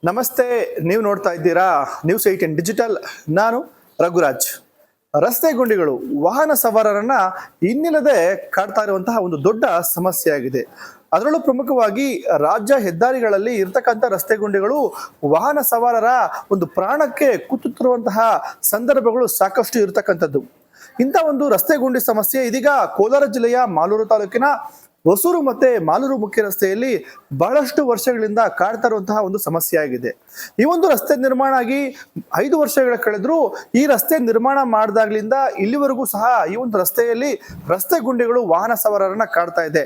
ನಮಸ್ತೆ. ನೀವು ನೋಡ್ತಾ ಇದ್ದೀರಾ News18 ಡಿಜಿಟಲ್. ನಾನು ರಘುರಾಜ್. ರಸ್ತೆ ಗುಂಡಿಗಳು ವಾಹನ ಸವಾರರನ್ನ ಇನ್ನಿಲ್ಲದೆ ಕಾಡ್ತಾ ಇರುವಂತಹ ಒಂದು ದೊಡ್ಡ ಸಮಸ್ಯೆಯಾಗಿದೆ. ಅದರಲ್ಲೂ ಪ್ರಮುಖವಾಗಿ ರಾಜ್ಯ ಹೆದ್ದಾರಿಗಳಲ್ಲಿ ಇರತಕ್ಕಂಥ ರಸ್ತೆ ಗುಂಡಿಗಳು ವಾಹನ ಸವಾರರ ಒಂದು ಪ್ರಾಣಕ್ಕೆ ಕುತ್ತುತ್ತಿರುವಂತಹ ಸಂದರ್ಭಗಳು ಸಾಕಷ್ಟು ಇರತಕ್ಕಂಥದ್ದು. ಇಂಥ ಒಂದು ರಸ್ತೆ ಗುಂಡಿ ಸಮಸ್ಯೆ ಇದೀಗ ಕೋಲಾರ ಜಿಲ್ಲೆಯ ಮಾಲೂರು ತಾಲೂಕಿನ ಹೊಸೂರು ಮತ್ತೆ ಮಾಲೂರು ಮುಖ್ಯ ರಸ್ತೆಯಲ್ಲಿ ಬಹಳಷ್ಟು ವರ್ಷಗಳಿಂದ ಕಾಡ್ತಾ ಇರುವಂತಹ ಒಂದು ಸಮಸ್ಯೆ ಆಗಿದೆ. ಈ ಒಂದು ರಸ್ತೆ ನಿರ್ಮಾಣ ಆಗಿ 5 ವರ್ಷಗಳ ಕಳೆದ್ರು ಈ ರಸ್ತೆ ನಿರ್ಮಾಣ ಮಾಡಿದಾಗ್ಲಿಂದ ಇಲ್ಲಿವರೆಗೂ ಸಹ ಈ ಒಂದು ರಸ್ತೆಯಲ್ಲಿ ರಸ್ತೆ ಗುಂಡಿಗಳು ವಾಹನ ಸವಾರರನ್ನ ಕಾಡ್ತಾ ಇದೆ.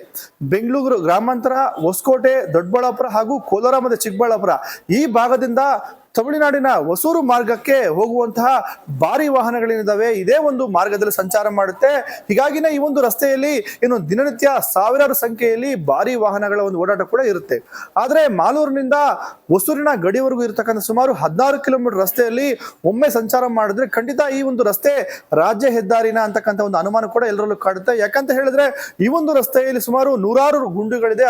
ಬೆಂಗಳೂರು ಗ್ರಾಮಾಂತರ, ಹೊಸಕೋಟೆ, ದೊಡ್ಡಬಳ್ಳಾಪುರ ಹಾಗೂ ಕೋಲಾರ ಮತ್ತು ಚಿಕ್ಕಬಳ್ಳಾಪುರ ಈ ಭಾಗದಿಂದ ತಮಿಳುನಾಡಿನ ಹೊಸೂರು ಮಾರ್ಗಕ್ಕೆ ಹೋಗುವಂತಹ ಭಾರಿ ವಾಹನಗಳೇನಿದಾವೆ ಇದೇ ಒಂದು ಮಾರ್ಗದಲ್ಲಿ ಸಂಚಾರ ಮಾಡುತ್ತೆ. ಹೀಗಾಗಿನೇ ಈ ಒಂದು ರಸ್ತೆಯಲ್ಲಿ ದಿನನಿತ್ಯ ಸಾವಿರಾರು ಸಂಖ್ಯೆಯಲ್ಲಿ ಭಾರಿ ವಾಹನಗಳ ಒಂದು ಓಡಾಟ ಕೂಡ ಇರುತ್ತೆ. ಆದ್ರೆ ಮಾಲೂರಿನಿಂದ ಹೊಸೂರಿನ ಗಡಿವರೆಗೂ ಇರತಕ್ಕಂಥ ಸುಮಾರು 16 ಕಿಲೋಮೀಟರ್ ರಸ್ತೆಯಲ್ಲಿ ಒಮ್ಮೆ ಸಂಚಾರ ಮಾಡಿದ್ರೆ ಖಂಡಿತ ಈ ಒಂದು ರಸ್ತೆ ರಾಜ್ಯ ಹೆದ್ದಾರಿನ ಅಂತಕ್ಕಂಥ ಒಂದು ಅನುಮಾನ ಕೂಡ ಎಲ್ಲರಲ್ಲೂ ಕಾಡುತ್ತೆ. ಯಾಕಂತ ಹೇಳಿದ್ರೆ ಈ ಒಂದು ರಸ್ತೆಯಲ್ಲಿ ಸುಮಾರು 100 ಗುಂಡಿಗಳಿದೆ.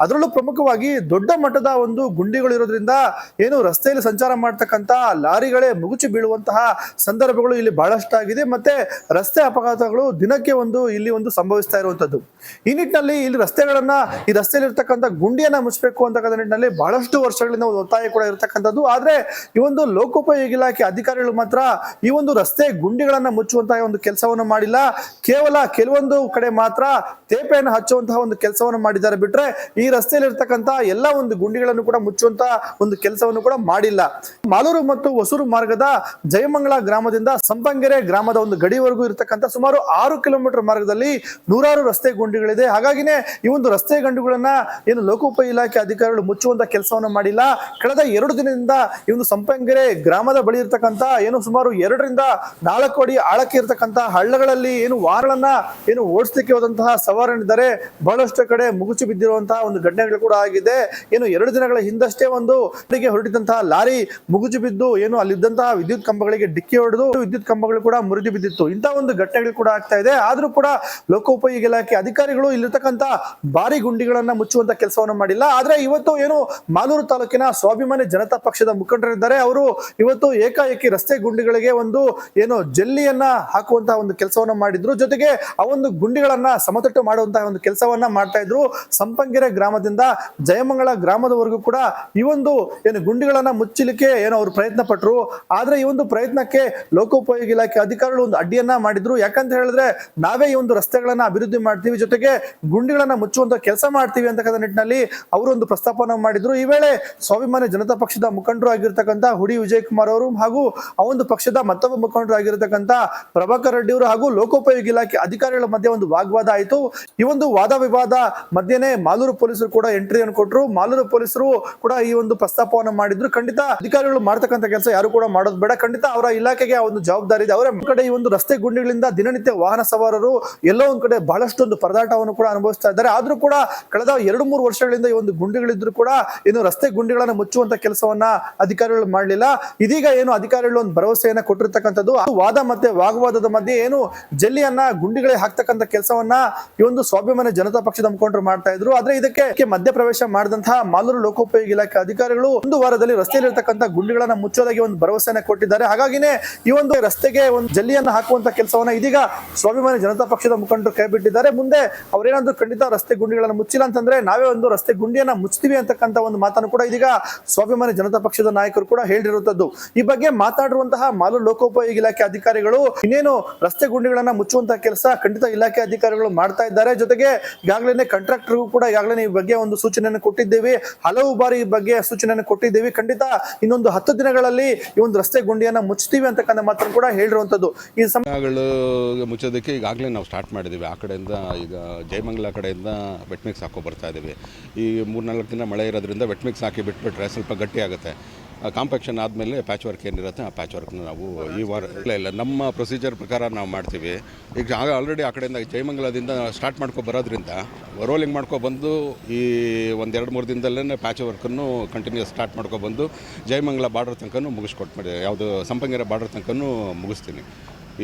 ಅದರಲ್ಲೂ ಪ್ರಮುಖವಾಗಿ ದೊಡ್ಡ ಮಟ್ಟದ ಒಂದು ಗುಂಡಿಗಳು ಇರೋದ್ರಿಂದ ರಸ್ತೆಯಲ್ಲಿ ಸಂಚಾರ ಮಾಡ್ತಕ್ಕಂತ ಲಾರಿಗಳೇ ಮುಗುಚಿ ಬೀಳುವಂತಹ ಸಂದರ್ಭಗಳು ಇಲ್ಲಿ ಬಹಳಷ್ಟಾಗಿದೆ. ಮತ್ತೆ ರಸ್ತೆ ಅಪಘಾತಗಳು ದಿನಕ್ಕೆ ಇಲ್ಲಿ ಸಂಭವಿಸ್ತಾ ಇರುವಂತದ್ದು. ಈ ನಿಟ್ಟಿನಲ್ಲಿ ಇಲ್ಲಿ ಈ ರಸ್ತೆಯಲ್ಲಿ ಇರ್ತಕ್ಕಂಥ ಗುಂಡಿಯನ್ನ ಮುಚ್ಚಬೇಕು ಅಂತಕ್ಕಂಥ ನಿಟ್ಟಿನಲ್ಲಿ ಬಹಳಷ್ಟು ವರ್ಷಗಳಿಂದ ಒಂದು ಒತ್ತಾಯ ಕೂಡ ಇರತಕ್ಕಂಥದ್ದು. ಆದ್ರೆ ಈ ಒಂದು ಲೋಕೋಪಯೋಗಿ ಇಲಾಖೆ ಅಧಿಕಾರಿಗಳು ಮಾತ್ರ ಈ ಒಂದು ರಸ್ತೆ ಗುಂಡಿಗಳನ್ನ ಮುಚ್ಚುವಂತಹ ಒಂದು ಕೆಲಸವನ್ನು ಮಾಡಿಲ್ಲ. ಕೇವಲ ಕೆಲವೊಂದು ಕಡೆ ಮಾತ್ರ ತೇಪೆಯನ್ನು ಹಚ್ಚುವಂತಹ ಒಂದು ಕೆಲಸವನ್ನು ಮಾಡಿದ್ದಾರೆ. ಬಿಟ್ರೆ ಈ ರಸ್ತೆಯಲ್ಲಿ ಇರ್ತಕ್ಕಂಥ ಎಲ್ಲ ಒಂದು ಗುಂಡಿಗಳನ್ನು ಕೂಡ ಮುಚ್ಚುವಂತಹ ಒಂದು ಕೆಲಸವನ್ನು ಕೂಡ ಮಾಡಿಲ್ಲ. ಮಾಲೂರು ಮತ್ತು ಹೊಸೂರು ಮಾರ್ಗದ ಜಯಮಂಗಲ ಗ್ರಾಮದಿಂದ ಸಂಪಂಗೆರೆ ಗ್ರಾಮದ ಒಂದು ಗಡಿವರೆಗೂ ಇರತಕ್ಕಂಥ ಸುಮಾರು 6 ಕಿಲೋಮೀಟರ್ ಮಾರ್ಗದಲ್ಲಿ 100 ರಸ್ತೆ ಗುಂಡಿಗಳಿದೆ. ಹಾಗಾಗಿನೇ ಈ ಒಂದು ರಸ್ತೆ ಗುಂಡಿಗಳನ್ನ ಲೋಕೋಪಯೋಗಿ ಇಲಾಖೆ ಅಧಿಕಾರಿಗಳು ಮುಚ್ಚುವಂತ ಕೆಲಸವನ್ನು ಮಾಡಿಲ್ಲ. ಕಳೆದ 2 ದಿನದಿಂದ ಈ ಒಂದು ಸಂಪಂಗೆರೆ ಗ್ರಾಮದ ಬಳಿ ಇರತಕ್ಕಂಥ ಸುಮಾರು 2 ರಿಂದ 4 ಅಡಿ ಆಳಕ್ಕೆ ಇರತಕ್ಕಂಥ ಹಳ್ಳಗಳಲ್ಲಿ ವಾಹನಗಳನ್ನ ಓಡಿಸ್ಲಿಕ್ಕೆ ಹೋದಂತಹ ಸವಾರರಿದ್ದಾರೆ. ಬಹಳಷ್ಟು ಕಡೆ ಮುಗುಚಿ ಬಿದ್ದಿರುವಂತಹ ಒಂದು ಘಟನೆಗಳು ಕೂಡ ಆಗಿದೆ. 2 ದಿನಗಳ ಹಿಂದಷ್ಟೇ ಹೊರಟಿದಂತಹ ಲಾರಿ ಮುಗುಚಿ ಬಿದ್ದು ಅಲ್ಲಿದ್ದಂತಹ ವಿದ್ಯುತ್ ಕಂಬಗಳಿಗೆ ಡಿಕ್ಕಿ ಹೊಡೆದು ವಿದ್ಯುತ್ ಕಂಬಗಳು ಕೂಡ ಮುರಿದು ಬಿದ್ದಿತ್ತು. ಇಂತಹ ಒಂದು ಘಟನೆಗಳು ಕೂಡ ಆಗ್ತಾ ಇದೆ. ಆದ್ರೂ ಕೂಡ ಲೋಕೋಪಯೋಗಿ ಇಲಾಖೆ ಅಧಿಕಾರಿಗಳು ಇಲ್ಲಿರ್ತಕ್ಕಂಥ ಭಾರಿ ಗುಂಡಿಗಳನ್ನ ಮುಚ್ಚುವಂತ ಕೆಲಸವನ್ನು ಮಾಡಿಲ್ಲ. ಆದ್ರೆ ಇವತ್ತು ಮಾಲೂರು ತಾಲೂಕಿನ ಸ್ವಾಭಿಮಾನಿ ಜನತಾ ಪಕ್ಷದ ಮುಖಂಡರಿದ್ದಾರೆ. ಅವರು ಇವತ್ತು ಏಕಾಏಕಿ ರಸ್ತೆ ಗುಂಡಿಗಳಿಗೆ ಜಲ್ಲಿಯನ್ನ ಹಾಕುವಂತಹ ಒಂದು ಕೆಲಸವನ್ನ ಮಾಡಿದ್ರು. ಜೊತೆಗೆ ಆ ಒಂದು ಗುಂಡಿಗಳನ್ನ ಸಮತಟ್ಟು ಮಾಡುವಂತಹ ಒಂದು ಕೆಲಸವನ್ನ ಮಾಡ್ತಾ ಇದ್ರು. ಸಂಪಂಗೆರೆ ಗ್ರಾಮದಿಂದ ಜಯಮಂಗಲ ಗ್ರಾಮದವರೆಗೂ ಕೂಡ ಈ ಒಂದು ಗುಂಡಿಗಳನ್ನ ಮುಚ್ಚಲಿಕ್ಕೆ ಅವರು ಪ್ರಯತ್ನ ಪಟ್ಟರು. ಆದ್ರೆ ಈ ಒಂದು ಪ್ರಯತ್ನಕ್ಕೆ ಲೋಕೋಪಯೋಗಿ ಇಲಾಖೆ ಅಧಿಕಾರಿಗಳು ಒಂದು ಅಡ್ಡಿಯನ್ನ ಮಾಡಿದ್ರು. ಯಾಕಂತ ಹೇಳಿದ್ರೆ ನಾವೇ ಈ ಒಂದು ರಸ್ತೆಗಳನ್ನ ಅಭಿವೃದ್ಧಿ ಮಾಡ್ತೀವಿ, ಜೊತೆಗೆ ಗುಂಡಿಗಳನ್ನ ಮುಚ್ಚುವಂತ ಕೆಲಸ ಮಾಡ್ತೀವಿ ಅಂತಕ್ಕಂಥ ನಿಟ್ಟಿನಲ್ಲಿ ಅವರು ಒಂದು ಪ್ರಸ್ತಾಪನ ಮಾಡಿದ್ರು. ಈ ವೇಳೆ ಸ್ವಾಭಿಮಾನಿ ಜನತಾ ಪಕ್ಷದ ಮುಖಂಡರು ಆಗಿರ್ತಕ್ಕಂಥ ಹುಡಿ ವಿಜಯ್ ಕುಮಾರ್ ಅವರು ಹಾಗೂ ಆ ಒಂದು ಪಕ್ಷದ ಮತ್ತೊಬ್ಬ ಮುಖಂಡರು ಆಗಿರ್ತಕ್ಕಂಥ ಪ್ರಭಾಕರ್ ರೆಡ್ಡಿ ಅವರು ಹಾಗೂ ಲೋಕೋಪಯೋಗಿ ಇಲಾಖೆ ಅಧಿಕಾರಿಗಳ ಮಧ್ಯೆ ಒಂದು ವಾಗ್ವಾದ ಆಯಿತು. ಈ ಒಂದು ವಾದ ವಿವಾದ ಮಧ್ಯೆನೆ ಮಾಲೂರು ಪೊಲೀಸರು ಕೂಡ ಎಂಟ್ರಿಯನ್ನು ಕೊಟ್ಟರು. ಮಾಲೂರು ಪೊಲೀಸರು ಕೂಡ ಈ ಒಂದು ಪ್ರಸ್ತಾಪವನ್ನು ಮಾಡಿದ್ರು. ಖಂಡಿತ ಅಧಿಕಾರಿಗಳು ಮಾಡತಕ್ಕಂಥ ಕೆಲಸ ಯಾರು ಕೂಡ ಮಾಡೋದು ಬೇಡ. ಖಂಡಿತ ಅವರ ಇಲಾಖೆಗೆ ಆ ಒಂದು ಜವಾಬ್ದಾರಿ ಇದೆ. ಅವರ ಕಡೆ ಈ ಒಂದು ರಸ್ತೆ ಗುಂಡಿಗಳಿಂದ ದಿನನಿತ್ಯ ವಾಹನ ಸವಾರರು ಎಲ್ಲೋ ಒಂದ್ ಕಡೆ ಬಹಳಷ್ಟು ಒಂದು ಪರದಾಟವನ್ನು ಕೂಡ ಅನುಭವಿಸ್ತಾ ಇದ್ದಾರೆ. ಆದ್ರೂ ಕೂಡ ಕಳೆದ 2-3 ವರ್ಷಗಳಿಂದ ಈ ಒಂದು ಗುಂಡಿಗಳಿದ್ರು ಕೂಡ ರಸ್ತೆ ಗುಂಡಿಗಳನ್ನ ಮುಚ್ಚುವಂತ ಕೆಲಸವನ್ನ ಅಧಿಕಾರಿಗಳು ಮಾಡಲಿಲ್ಲ. ಇದೀಗ ಅಧಿಕಾರಿಗಳು ಒಂದು ಭರವಸೆಯನ್ನ ಕೊಟ್ಟಿರ್ತಕ್ಕಂಥದ್ದು. ವಾದ ಮತ್ತೆ ವಾಗ್ವಾದದ ಮಧ್ಯೆ ಜಲ್ಲಿಯನ್ನ ಗುಂಡಿಗಳೇ ಹಾಕ್ತಕ್ಕಂಥ ಕೆಲಸವನ್ನ ಈ ಒಂದು ಸ್ವಾಭಿಮಾನಿ ಜನತಾ ಪಕ್ಷದ ಮುಖಂಡರು ಮಾಡ್ತಾ ಇದ್ರು. ಆದ್ರೆ ಇದಕ್ಕೆ ಮಧ್ಯಪ್ರವೇಶ ಮಾಡಿದಂತಹ ಮಾಲೂರು ಲೋಕೋಪಯೋಗಿ ಇಲಾಖೆ ಅಧಿಕಾರಿಗಳು 1 ವಾರದಲ್ಲಿ ರಸ್ತೆಯಲ್ಲಿ ಇರತಕ್ಕಂಥ ಗುಂಡಿಗಳನ್ನ ಮುಚ್ಚೋದಾಗಿ ಒಂದು ಭರವಸೆಯನ್ನ ಕೊಟ್ಟಿದ್ದಾರೆ. ಹಾಗಾಗಿನೇ ಈ ಒಂದು ರಸ್ತೆಗೆ ಒಂದು ಜಲ್ಲಿಯನ್ನ ಹಾಕುವಂತ ಕೆಲಸವನ್ನ ಇದೀಗ ಸ್ವಾಭಿಮಾನಿ ಜನತಾ ಪಕ್ಷದ ಮುಖಂಡರು ಕೈ ಬಿಟ್ಟಿದ್ದಾರೆ. ಮುಂದೆ ಅವರೇನಾದ್ರೂ ಖಂಡಿತ ರಸ್ತೆ ಗುಂಡಿಗಳನ್ನ ಮುಚ್ಚಿಲ್ಲ ಅಂತಂದ್ರೆ ನಾವೇ ಒಂದು ರಸ್ತೆ ಗುಂಡಿಯನ್ನ ಮುಚ್ತೀವಿ ಅಂತಕ್ಕಂಥ ಒಂದು ಮಾತನ್ನು ಕೂಡ ಇದೀಗ ಸ್ವಾಭಿಮಾನಿ ಜನತಾ ಪಕ್ಷದ ನಾಯಕರು ಕೂಡ ಹೇಳಿರುವಂತದ್ದು. ಈ ಬಗ್ಗೆ ಮಾತಾಡಿರುವಂತಹ ಮಾಲೂರು ಲೋಕೋಪಯೋಗಿ ಇಲಾಖೆ ಅಧಿಕಾರಿಗಳು ಇನ್ನೇನು ರಸ್ತೆ ಗುಂಡಿಗಳನ್ನ ಮುಚ್ಚುವಂತ ಕೆಲಸ ಖಂಡಿತ ಇಲಾಖೆ ಅಧಿಕಾರಿಗಳು ಮಾಡ್ತಾ ಇದ್ದಾರೆ. ಜೊತೆಗೆ ಈಗಾಗಲೇ ಕಾಂಟ್ರಾಕ್ಟರ್ಗೂ ಕೂಡ ಈಗಾಗಲೇ ಈ ಬಗ್ಗೆ ಒಂದು ಸೂಚನೆಯನ್ನು ಕೊಟ್ಟಿದ್ದೇವೆ. ಹಲವು ಬಾರಿ ಈ ಬಗ್ಗೆ ಸೂಚನೆಯನ್ನು ಕೊಟ್ಟಿದ್ದೇವೆ. ಖಂಡಿತ ಇನ್ನೊಂದು 10 ದಿನಗಳಲ್ಲಿ ಈ ಒಂದು ರಸ್ತೆ ಗುಂಡಿಯನ್ನ ಮುಚ್ತೀವಿ ಅಂತಕ್ಕಂಥ ಮಾತನ್ನು ಕೂಡ ಹೇಳಿರುವಂತದ್ದು. ಈ ಸಮಯಗಳು ಮುಚ್ಚೋದಕ್ಕೆ ಈಗಾಗಲೇ ನಾವು ಸ್ಟಾರ್ಟ್ ಮಾಡಿದ್ದೀವಿ. ಆ ಕಡೆಯಿಂದ ಈಗ ಜಯಮಂಗಲ ಕಡೆಯಿಂದ ವೆಟ್ ಮಿಕ್ಸ್ ಹಾಕೋ ಬರ್ತಾ ಇದ್ದೀವಿ. ಈ 3-4 ದಿನ ಮಳೆ ಇರೋದ್ರಿಂದ ವೆಟ್ ಮಿಕ್ಸ್ ಹಾಕಿ ಬಿಟ್ಬಿಟ್ರೆ ಸ್ವಲ್ಪ ಗಟ್ಟಿ ಆಗುತ್ತೆ. ಕಾಂಪ್ಯಾಕ್ಷನ್ ಆದಮೇಲೆ ಪ್ಯಾಚ್ ವರ್ಕ್ ಏನಿರುತ್ತೆ ಆ ಪ್ಯಾಚ್ ವರ್ಕ್ನ ನಾವು ಈ ವಾರ ಇಲ್ಲ ನಮ್ಮ ಪ್ರೊಸೀಜರ್ ಪ್ರಕಾರ ನಾವು ಮಾಡ್ತೀವಿ. ಈಗ ಆಲ್ರೆಡಿ ಆ ಕಡೆಯಿಂದ ಜಯಮಂಗಲದಿಂದ ಸ್ಟಾರ್ಟ್ ಬರೋದ್ರಿಂದ ರೋಲಿಂಗ್ ಬಂದು ಈ 1-2-3 ದಿನದಲ್ಲೇ ಪ್ಯಾಚ್ ವರ್ಕನ್ನು ಕಂಟಿನ್ಯೂಸ್ ಸ್ಟಾರ್ಟ್ ಬಂದು ಜಯಮಂಗಲ ಬಾರ್ಡರ್ ತನಕ ಮುಗಿಸ್ಕೊಟ್ಬಿಡಿ, ಯಾವುದು ಸಂಪಂಗೆರೆ ಬಾರ್ಡರ್ ತನಕ ಮುಗಿಸ್ತೀನಿ.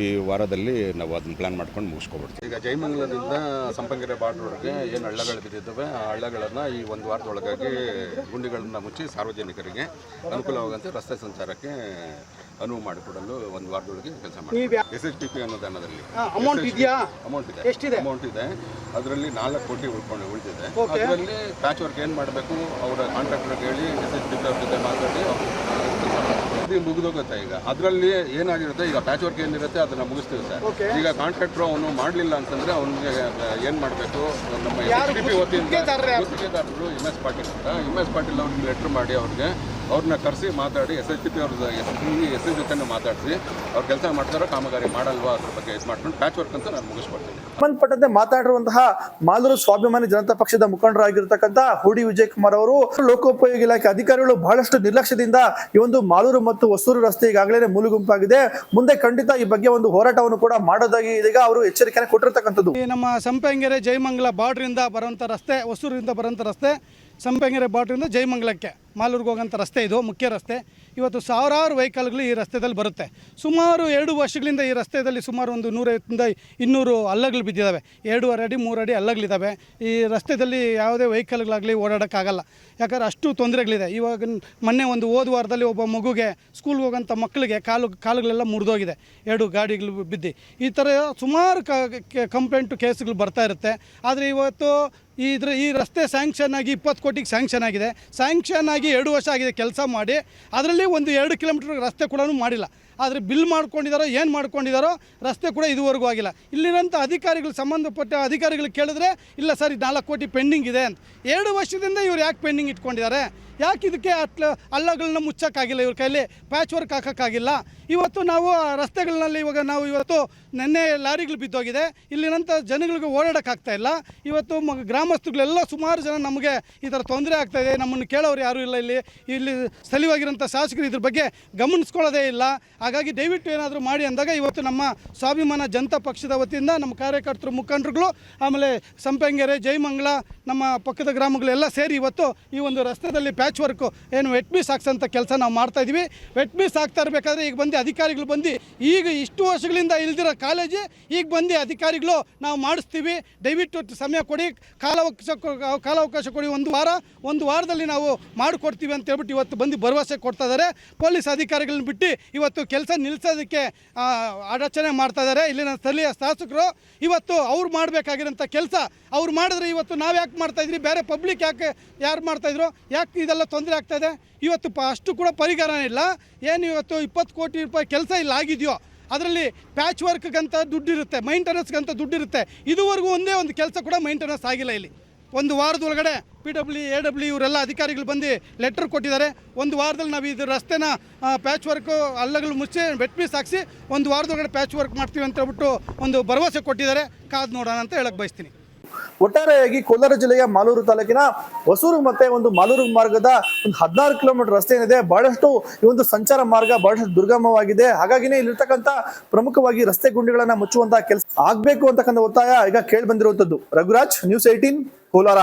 ಈ ವಾರದಲ್ಲಿ ನಾವು ಅದನ್ನ ಪ್ಲ್ಯಾನ್ ಮಾಡ್ಕೊಂಡು ಮುಗಿಸ್ಕೊಬಿಡ್ತೀವಿ. ಈಗ ಜಯಮಂಗಲದಿಂದ ಸಂಪಂಗೆರೆ ಬಾರ್ಡ್ರ್ವರೆಗೆ ಏನು ಹಳ್ಳಗಳು ಬಿದ್ದಿದ್ದಾವೆ ಆ ಹಳ್ಳಗಳನ್ನು ಈ ಒಂದು ವಾರದೊಳಗಾಗಿ ಗುಂಡಿಗಳನ್ನು ಮುಚ್ಚಿ ಸಾರ್ವಜನಿಕರಿಗೆ ಅನುಕೂಲವಾಗುವಂತೆ ರಸ್ತೆ ಸಂಚಾರಕ್ಕೆ ಅನುವು ಮಾಡಿಕೊಡಲು ಒಂದು ವಾರದೊಳಗೆ ಕೆಲಸ ಮಾಡ್ತೀವಿ. SHPP ಅನುದಾನದಲ್ಲಿ ಅಮೌಂಟ್ ಇದೆಯಾ? ಅಮೌಂಟ್ ಇದೆ, ಎಷ್ಟಿದೆ? ಅಮೌಂಟ್ ಇದೆ. ಅದರಲ್ಲಿ 4 ಕೋಟಿ ಉಳಿದಿದೆ. ಅದರಲ್ಲಿ ಪ್ಯಾಚ್ ವರ್ಕ್ ಏನು ಮಾಡಬೇಕು ಅವರ ಕಾಂಟ್ರಾಕ್ಟರ್ಗೆ ಹೇಳಿ SHPP ಅವ್ರ ಜೊತೆ ಮಾತಾಡಿ ಇದು ಮುಗಿದೋಗುತ್ತೆ. ಈಗ ಅದರಲ್ಲಿ ಏನಾಗಿರುತ್ತೆ, ಈಗ ಪ್ಯಾಚ್ ವರ್ಕ್ ಏನಿರುತ್ತೆ ಅದನ್ನ ಮುಗಿಸ್ತೀವಿ ಸರ್. ಈಗ ಕಾಂಟ್ರಾಕ್ಟರ್ ಅವನು ಮಾಡಲಿಲ್ಲ ಅಂತಂದ್ರೆ ಅವನಿಗೆ ಏನು ಮಾಡಬೇಕು, ನಮ್ಮ SHPP ವತಿಯಿಂದ ಗುತ್ತಿಗೆದಾರರು MS ಪಾಟೀಲ್ ಅವ್ರಿಗೆ ಲೆಟ್ರ್ ಮಾಡಿ ಅವ್ರನ್ನ ಕರೆಸಿ ಮಾತಾಡಿ SHPP ಅವ್ರದ್ದು SC ಜೊತೆ ಮಾತಾಡಿಸಿ ಅವ್ರು ಕೆಲಸ ಮಾಡ್ತಾರೋ ಕಾಮಗಾರಿ ಮಾಡಲ್ವಾ ಅದ್ರ ಬಗ್ಗೆ ಇದು ಮಾಡ್ಕೊಂಡು ಪ್ಯಾಚ್ ವರ್ಕ್ ಅಂತ ನಾನು ಮುಗಿಸ್ಕೊಡ್ತೀನಿ. ಸಂಬಂಧಪಟ್ಟಂತೆ ಮಾತಾಡಿರುವಂತಹ ಮಾಲೂರು ಸ್ವಾಭಿಮಾನಿ ಜನತಾ ಪಕ್ಷದ ಮುಖಂಡರಾಗಿರ್ತಕ್ಕಂಥ ಹೂಡಿ ವಿಜಯ್ ಕುಮಾರ್ ಅವರು ಲೋಕೋಪಯೋಗಿ ಇಲಾಖೆ ಅಧಿಕಾರಿಗಳು ಬಹಳಷ್ಟು ನಿರ್ಲಕ್ಷ್ಯದಿಂದ ಈ ಒಂದು ಮಾಲೂರು ಮತ್ತು ಹೊಸೂರು ರಸ್ತೆ ಈಗಾಗಲೇ ಮೂಲೆಗುಂಪಾಗಿದೆ, ಮುಂದೆ ಖಂಡಿತ ಈ ಬಗ್ಗೆ ಒಂದು ಹೋರಾಟವನ್ನು ಕೂಡ ಮಾಡೋದಾಗಿ ಇದೀಗ ಅವರು ಎಚ್ಚರಿಕೆಯನ್ನು ಕೊಟ್ಟಿರ್ತಕ್ಕಂಥದ್ದು. ನಮ್ಮ ಸಂಪಂಗೆರೆ ಜಯಮಂಗಲ ಬಾರ್ಡ್ರಿಂದ ಬರುವಂಥ ರಸ್ತೆ, ಹೊಸೂರಿಂದ ಬರುವಂಥ ರಸ್ತೆ, ಸಂಪಂಗೆರೆ ಬಾರ್ಡ್ರಿಂದ ಜಯಮಂಗಲಕ್ಕೆ ಮಾಲೂರಿಗೆ ಹೋಗೋಂಥ ರಸ್ತೆ, ಇದು ಮುಖ್ಯ ರಸ್ತೆ. ಇವತ್ತು ಸಾವಿರಾರು ವೆಹಿಕಲ್ಗಳು ಈ ರಸ್ತೆಯಲ್ಲಿ ಬರುತ್ತೆ. ಸುಮಾರು 2 ವರ್ಷಗಳಿಂದ ಈ ರಸ್ತೆಯಲ್ಲಿ ಸುಮಾರು ಒಂದು 150ರಿಂದ 200 ಹಳ್ಳಗಳು ಬಿದ್ದಿದ್ದಾವೆ. 2.5 ಅಡಿ 3 ಅಡಿ ಹಳ್ಳಗಳಿದ್ದಾವೆ. ಈ ರಸ್ತೆಯಲ್ಲಿ ಯಾವುದೇ ವೆಹಿಕಲ್ಗಳಾಗಲಿ ಓಡಾಡೋಕ್ಕಾಗಲ್ಲ, ಯಾಕಂದ್ರೆ ಅಷ್ಟು ತೊಂದರೆಗಳಿದೆ. ಇವಾಗ ಮೊನ್ನೆ ಹೋದ ವಾರದಲ್ಲಿ ಒಬ್ಬ ಮಗುಗೆ ಸ್ಕೂಲ್ಗೆ ಹೋಗೋಂಥ ಮಕ್ಕಳಿಗೆ ಕಾಲುಗಳೆಲ್ಲ ಮುರಿದೋಗಿದೆ, 2 ಗಾಡಿಗಳು ಬಿದ್ದು. ಈ ಥರ ಸುಮಾರು ಕಂಪ್ಲೇಂಟು ಕೇಸ್ಗಳು ಬರ್ತಾ ಇರುತ್ತೆ. ಆದರೆ ಇವತ್ತು ಈ ರಸ್ತೆ ಸ್ಯಾಂಕ್ಷನ್ ಆಗಿ 20 ಕೋಟಿಗೆ ಸ್ಯಾಂಕ್ಷನ್ ಆಗಿದೆ. ಸ್ಯಾಂಕ್ಷನ್ ಆಗಿ 2 ವರ್ಷ ಆಗಿದೆ ಕೆಲಸ ಮಾಡಿ. ಅದರಲ್ಲಿ ಒಂದು 2 ಕಿಲೋಮೀಟರ್ ರಸ್ತೆ ಕೂಡ ಮಾಡಿಲ್ಲ. ಆದರೆ ಬಿಲ್ ಮಾಡ್ಕೊಂಡಿದ್ದಾರೋ ಏನು ಮಾಡ್ಕೊಂಡಿದ್ದಾರೋ ರಸ್ತೆ ಕೂಡ ಇದುವರೆಗೂ ಆಗಿಲ್ಲ. ಇಲ್ಲಿರೋಂಥ ಅಧಿಕಾರಿಗಳು, ಸಂಬಂಧಪಟ್ಟ ಅಧಿಕಾರಿಗಳು ಕೇಳಿದ್ರೆ ಇಲ್ಲ ಸರ್ ಇದು 4 ಕೋಟಿ ಪೆಂಡಿಂಗ್ ಇದೆ ಅಂತ. 2 ವರ್ಷದಿಂದ ಇವ್ರು ಯಾಕೆ ಪೆಂಡಿಂಗ್ ಇಟ್ಕೊಂಡಿದ್ದಾರೆ? ಯಾಕೆ ಇದಕ್ಕೆ ಹಳ್ಳಗಳನ್ನ ಮುಚ್ಚೋಕ್ಕಾಗಿಲ್ಲ? ಇವ್ರ ಕೈಲಿ ಪ್ಯಾಚ್ ವರ್ಕ್ ಹಾಕೋಕ್ಕಾಗಿಲ್ಲ? ಇವತ್ತು ನಾವು ರಸ್ತೆಗಳಲ್ಲಿ ಇವತ್ತು ನೆನ್ನೆ ಲಾರಿಗಳು ಬಿದ್ದೋಗಿದೆ. ಇಲ್ಲಿನಂಥ ಜನಗಳಿಗೆ ಓಡಾಡೋಕ್ಕಾಗ್ತಾ ಇಲ್ಲ. ಇವತ್ತು ಗ್ರಾಮಸ್ಥರುಗಳೆಲ್ಲ ಸುಮಾರು ಜನ ನಮಗೆ ಈ ಥರ ತೊಂದರೆ ಆಗ್ತಾಯಿದೆ, ನಮ್ಮನ್ನು ಕೇಳೋರು ಯಾರೂ ಇಲ್ಲ. ಇಲ್ಲಿ ಸ್ಥಳೀಯವಾಗಿರೋಂಥ ಶಾಸಕರು ಇದ್ರ ಬಗ್ಗೆ ಗಮನಿಸ್ಕೊಳ್ಳೋದೇ ಇಲ್ಲ. ಹಾಗಾಗಿ ದಯವಿಟ್ಟು ಏನಾದರೂ ಮಾಡಿ ಅಂದಾಗ ಇವತ್ತು ನಮ್ಮ ಸ್ವಾಭಿಮಾನ ಜನತಾ ಪಕ್ಷದ ವತಿಯಿಂದ ನಮ್ಮ ಕಾರ್ಯಕರ್ತರು, ಮುಖಂಡರುಗಳು, ಆಮೇಲೆ ಸಂಪಂಗೆರೆ, ಜಯಮಂಗಲ, ನಮ್ಮ ಪಕ್ಕದ ಗ್ರಾಮಗಳೆಲ್ಲ ಸೇರಿ ಇವತ್ತು ಈ ಒಂದು ರಸ್ತೆಯಲ್ಲಿ ಪ್ಯಾಚ್ ವರ್ಕು ಏನು ವೆಟ್ ಬೀಸ್ ಹಾಕ್ಸೋಂಥ ಕೆಲಸ ನಾವು ಮಾಡ್ತಾಯಿದ್ವಿ. ವೆಟ್ ಬೀಸ್ ಹಾಕ್ತಾ ಇರಬೇಕಾದ್ರೆ ಈಗ ಬಂದು ಅಧಿಕಾರಿಗಳು ಬಂದು ಈಗ ಇಷ್ಟು ವರ್ಷಗಳಿಂದ ಇಲ್ದಿರೋ ಕಾಲೇಜು ಈಗ ಬಂದು ಅಧಿಕಾರಿಗಳು ನಾವು ಮಾಡಿಸ್ತೀವಿ, ದಯವಿಟ್ಟು ಸಮಯ ಕೊಡಿ, ಕಾಲಾವಕಾಶ ಕೊಡಿ, ಒಂದು ವಾರದಲ್ಲಿ ನಾವು ಮಾಡಿಕೊಡ್ತೀವಿ ಅಂತ ಹೇಳ್ಬಿಟ್ಟು ಇವತ್ತು ಬಂದು ಭರವಸೆ ಕೊಡ್ತಾ ಇದ್ದಾರೆ. ಪೊಲೀಸ್ ಅಧಿಕಾರಿಗಳನ್ನ ಬಿಟ್ಟು ಇವತ್ತು ಕೆಲಸ ನಿಲ್ಲಿಸೋದಕ್ಕೆ ಅಡಚಣೆ ಮಾಡ್ತಾ ಇದ್ದಾರೆ. ಇಲ್ಲಿನ ಸ್ಥಳೀಯ ಶಾಸಕರು ಇವತ್ತು ಅವ್ರು ಮಾಡಬೇಕಾಗಿರೋಂಥ ಕೆಲಸ ಅವ್ರು ಮಾಡಿದ್ರೆ ಇವತ್ತು ನಾವು ಯಾಕೆ ಮಾಡ್ತಾಯಿದ್ರಿ? ಬೇರೆ ಪಬ್ಲಿಕ್ ಯಾರು ಮಾಡ್ತಾಯಿದ್ರು? ಯಾಕೆ ಇದೆಲ್ಲ ತೊಂದರೆ ಆಗ್ತಾಯಿದೆ? ಇವತ್ತು ಅಷ್ಟು ಕೂಡ ಪರಿಹಾರ ಇಲ್ಲ. ಏನು ಇವತ್ತು 20 ಕೋಟಿ ರೂಪಾಯಿ ಕೆಲಸ ಇಲ್ಲ ಆಗಿದೆಯೋ ಅದರಲ್ಲಿ ಪ್ಯಾಚ್ ವರ್ಕ್ಗಂತ ದುಡ್ಡಿರುತ್ತೆ, ಮೈಂಟೆನೆನ್ಸ್ಗಂತ ದುಡ್ಡಿರುತ್ತೆ. ಇದುವರೆಗೂ ಒಂದೇ ಒಂದು ಕೆಲಸ ಕೂಡ ಮೈಂಟೆನೆನ್ಸ್ ಆಗಿಲ್ಲ. ಇಲ್ಲಿ ಒಂದು ವಾರದೊಳಗಡೆ PW AW ಇವರೆಲ್ಲ ಅಧಿಕಾರಿಗಳು ಬಂದು ಲೆಟರ್ ಕೊಟ್ಟಿದ್ದಾರೆ. ಒಂದು ವಾರದಲ್ಲಿ ನಾವು ಇದು ರಸ್ತೆನ ಪ್ಯಾಚ್ ವರ್ಕು ಹಳ್ಳಗಳು ಮುಚ್ಚಿ ವೆಟ್ ಬೀಸ್ ಹಾಕಿಸಿ ಒಂದು ವಾರದೊಳಗಡೆ ಪ್ಯಾಚ್ ವರ್ಕ್ ಮಾಡ್ತೀವಿ ಅಂತ ಹೇಳ್ಬಿಟ್ಟು ಒಂದು ಭರವಸೆ ಕೊಟ್ಟಿದ್ದಾರೆ. ಕಾದು ನೋಡೋಣ ಅಂತ ಹೇಳಕ್ಕೆ ಬಯಸ್ತೀನಿ. ಒಟ್ಟಾರೆಯಾಗಿ ಕೋಲಾರ ಜಿಲ್ಲೆಯ ಮಾಲೂರು ತಾಲೂಕಿನ ಹೊಸೂರು ಮತ್ತೆ ಒಂದು ಮಾಲೂರು ಮಾರ್ಗದ ಒಂದು 16 ಕಿಲೋಮೀಟರ್ ರಸ್ತೆ ಏನಿದೆ, ಬಹಳಷ್ಟು ಈ ಒಂದು ಸಂಚಾರ ಮಾರ್ಗ ಬಹಳಷ್ಟು ದುರ್ಗಮವಾಗಿದೆ. ಹಾಗಾಗಿನೇ ಇಲ್ಲಿರ್ತಕ್ಕಂಥ ಪ್ರಮುಖವಾಗಿ ರಸ್ತೆ ಗುಂಡಿಗಳನ್ನ ಮುಚ್ಚುವಂತಹ ಕೆಲಸ ಆಗ್ಬೇಕು ಅಂತಕ್ಕಂಥ ಒತ್ತಾಯ ಈಗ ಕೇಳಿ ಬಂದಿರುವಂತದ್ದು. ರಘುರಾಜ್, News 18, ಕೋಲಾರ.